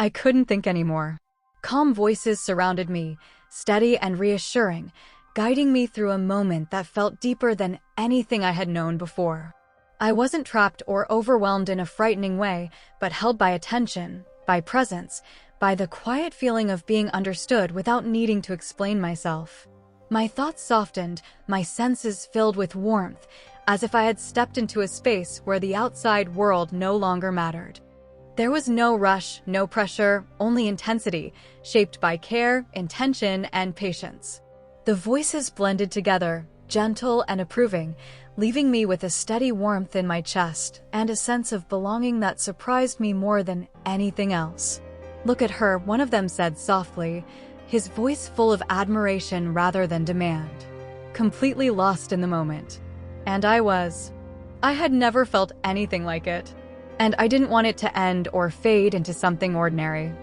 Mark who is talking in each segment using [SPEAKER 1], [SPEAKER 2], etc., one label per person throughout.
[SPEAKER 1] I couldn't think anymore. Calm voices surrounded me, steady and reassuring, guiding me through a moment that felt deeper than anything I had known before. I wasn't trapped or overwhelmed in a frightening way, but held by attention, by presence, by the quiet feeling of being understood without needing to explain myself. My thoughts softened, my senses filled with warmth, as if I had stepped into a space where the outside world no longer mattered. There was no rush, no pressure, only intensity, shaped by care, intention, and patience. The voices blended together, gentle and approving, leaving me with a steady warmth in my chest and a sense of belonging that surprised me more than anything else. "Look at her," one of them said softly, his voice full of admiration rather than demand. Completely lost in the moment. And I had never felt anything like it. And I didn't want it to end or fade into something ordinary.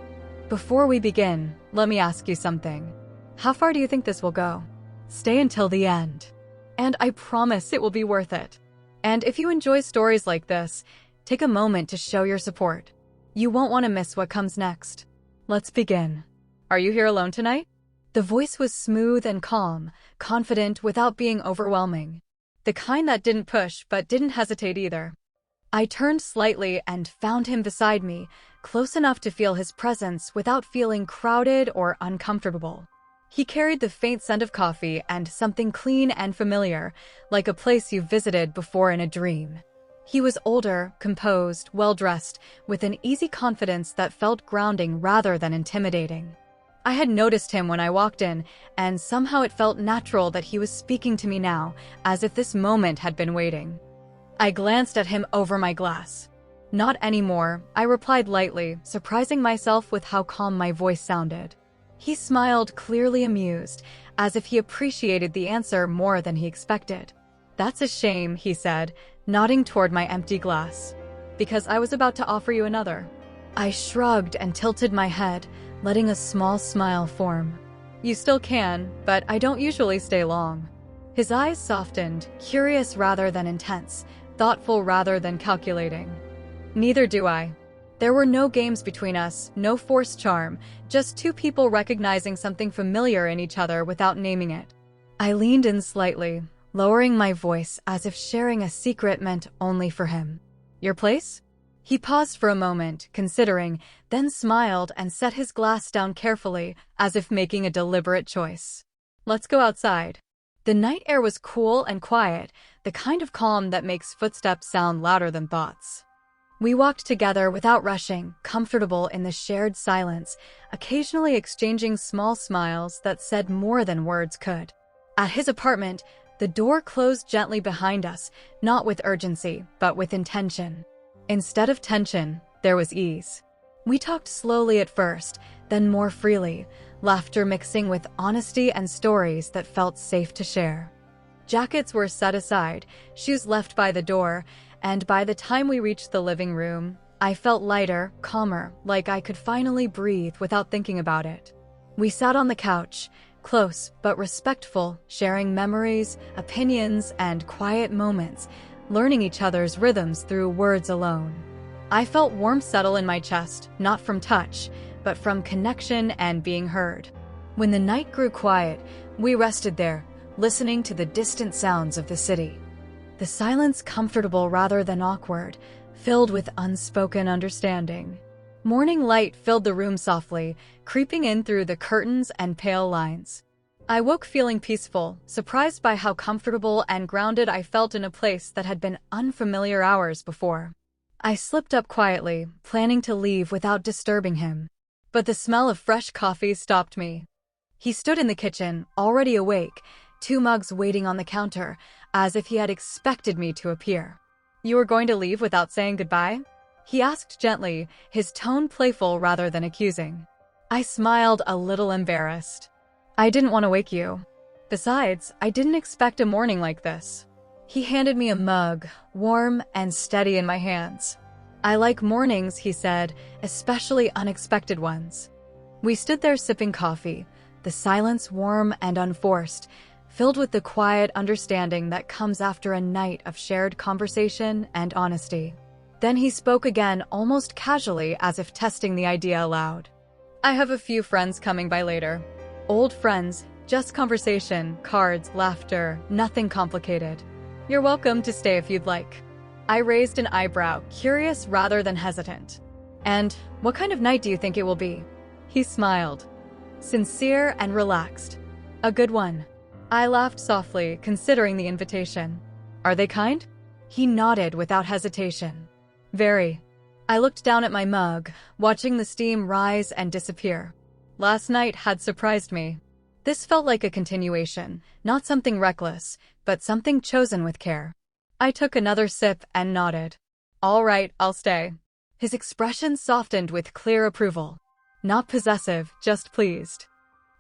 [SPEAKER 1] "Before we begin, let me ask you something. How far do you think this will go? Stay until the end. And I promise it will be worth it. And if you enjoy stories like this, take a moment to show your support. You won't want to miss what comes next. Let's begin. Are you here alone tonight?" The voice was smooth and calm, confident without being overwhelming. The kind that didn't push but didn't hesitate either. I turned slightly and found him beside me, close enough to feel his presence without feeling crowded or uncomfortable. He carried the faint scent of coffee and something clean and familiar, like a place you've visited before in a dream. He was older, composed, well-dressed, with an easy confidence that felt grounding rather than intimidating. I had noticed him when I walked in, and somehow it felt natural that he was speaking to me now, as if this moment had been waiting. I glanced at him over my glass. "Not anymore," I replied lightly, surprising myself with how calm my voice sounded. He smiled, clearly amused, as if he appreciated the answer more than he expected. "That's a shame," he said, nodding toward my empty glass. "Because I was about to offer you another." I shrugged and tilted my head, letting a small smile form. "You still can, but I don't usually stay long." His eyes softened, curious rather than intense, thoughtful rather than calculating. "Neither do I." There were no games between us, no forced charm, just two people recognizing something familiar in each other without naming it. I leaned in slightly, lowering my voice as if sharing a secret meant only for him. "Your place?" He paused for a moment, considering, then smiled and set his glass down carefully, as if making a deliberate choice. "Let's go outside." The night air was cool and quiet, the kind of calm that makes footsteps sound louder than thoughts. We walked together without rushing, comfortable in the shared silence, occasionally exchanging small smiles that said more than words could. At his apartment, the door closed gently behind us, not with urgency, but with intention. Instead of tension, there was ease. We talked slowly at first, then more freely, laughter mixing with honesty and stories that felt safe to share. Jackets were set aside, shoes left by the door, and by the time we reached the living room, I felt lighter, calmer, like I could finally breathe without thinking about it. We sat on the couch, close but respectful, sharing memories, opinions, and quiet moments, learning each other's rhythms through words alone. I felt warmth settle in my chest, not from touch, but from connection and being heard. When the night grew quiet, we rested there, listening to the distant sounds of the city. The silence comfortable rather than awkward, filled with unspoken understanding. Morning light filled the room softly, creeping in through the curtains and pale lines. I woke feeling peaceful, surprised by how comfortable and grounded I felt in a place that had been unfamiliar hours before. I slipped up quietly, planning to leave without disturbing him. But the smell of fresh coffee stopped me. He stood in the kitchen, already awake, 2 mugs waiting on the counter, as if he had expected me to appear. "You were going to leave without saying goodbye?" he asked gently, his tone playful rather than accusing. I smiled, a little embarrassed. "I didn't want to wake you. Besides, I didn't expect a morning like this." He handed me a mug, warm and steady in my hands. "I like mornings," he said, "especially unexpected ones." We stood there sipping coffee, the silence warm and unforced, filled with the quiet understanding that comes after a night of shared conversation and honesty. Then he spoke again, almost casually, as if testing the idea aloud. I have a few friends coming by later. Old friends, just conversation, cards, laughter, nothing complicated. You're welcome to stay if you'd like. I raised an eyebrow, curious rather than hesitant. And what kind of night do you think it will be? He smiled, sincere and relaxed. A good one. I laughed softly, considering the invitation. Are they kind? He nodded without hesitation. Very. I looked down at my mug, watching the steam rise and disappear. Last night had surprised me. This felt like a continuation, not something reckless, but something chosen with care. I took another sip and nodded. All right, I'll stay. His expression softened with clear approval. Not possessive, just pleased.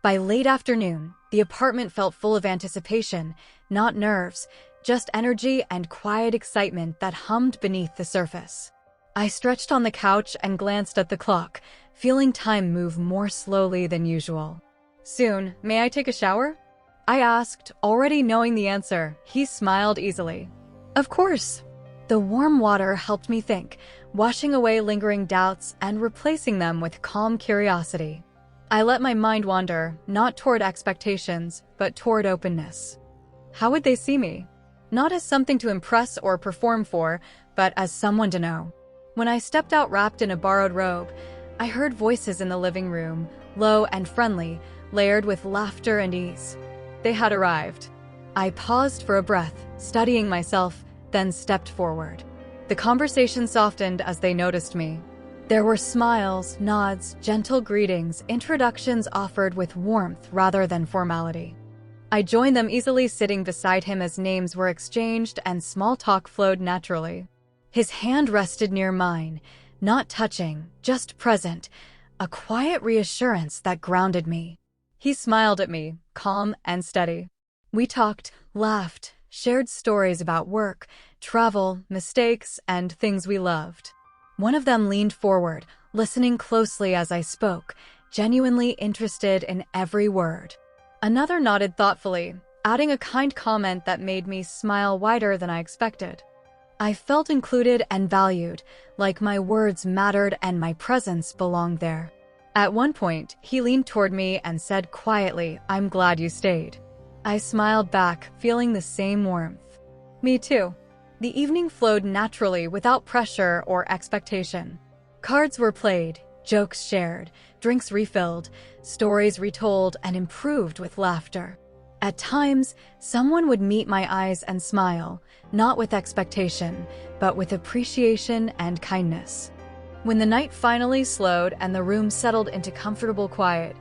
[SPEAKER 1] By late afternoon, the apartment felt full of anticipation, not nerves, just energy and quiet excitement that hummed beneath the surface. I stretched on the couch and glanced at the clock, feeling time move more slowly than usual. Soon, may I take a shower? I asked, already knowing the answer. He smiled easily. Of course. The warm water helped me think, washing away lingering doubts and replacing them with calm curiosity. I let my mind wander, not toward expectations, but toward openness. How would they see me? Not as something to impress or perform for, but as someone to know. When I stepped out wrapped in a borrowed robe, I heard voices in the living room, low and friendly, layered with laughter and ease. They had arrived. I paused for a breath, studying myself, then stepped forward. The conversation softened as they noticed me. There were smiles, nods, gentle greetings, introductions offered with warmth rather than formality. I joined them easily, sitting beside him as names were exchanged and small talk flowed naturally. His hand rested near mine, not touching, just present, a quiet reassurance that grounded me. He smiled at me, calm and steady. We talked, laughed, shared stories about work, travel, mistakes, and things we loved. One of them leaned forward, listening closely as I spoke, genuinely interested in every word. Another nodded thoughtfully, adding a kind comment that made me smile wider than I expected. I felt included and valued, like my words mattered and my presence belonged there. At one point, he leaned toward me and said quietly, "I'm glad you stayed." I smiled back, feeling the same warmth. Me too. The evening flowed naturally without pressure or expectation. Cards were played, jokes shared, drinks refilled, stories retold and improved with laughter. At times, someone would meet my eyes and smile, not with expectation, but with appreciation and kindness. When the night finally slowed and the room settled into comfortable quiet,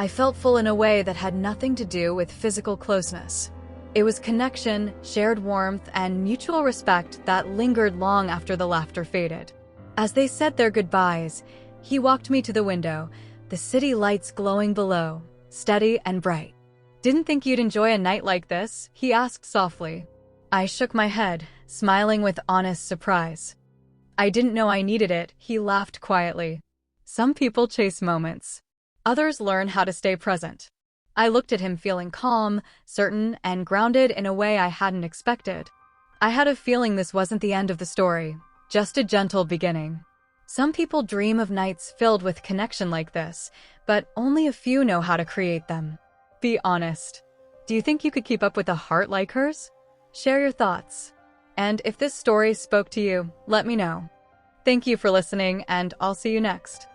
[SPEAKER 1] I felt full in a way that had nothing to do with physical closeness. It was connection, shared warmth, and mutual respect that lingered long after the laughter faded. As they said their goodbyes, he walked me to the window, the city lights glowing below, steady and bright. "Didn't think you'd enjoy a night like this?" he asked softly. I shook my head, smiling with honest surprise. "I didn't know I needed it," he laughed quietly. "Some people chase moments. Others learn how to stay present." I looked at him feeling calm, certain, and grounded in a way I hadn't expected. I had a feeling this wasn't the end of the story, just a gentle beginning. Some people dream of nights filled with connection like this, but only a few know how to create them. Be honest. Do you think you could keep up with a heart like hers? Share your thoughts. And if this story spoke to you, let me know. Thank you for listening, and I'll see you next.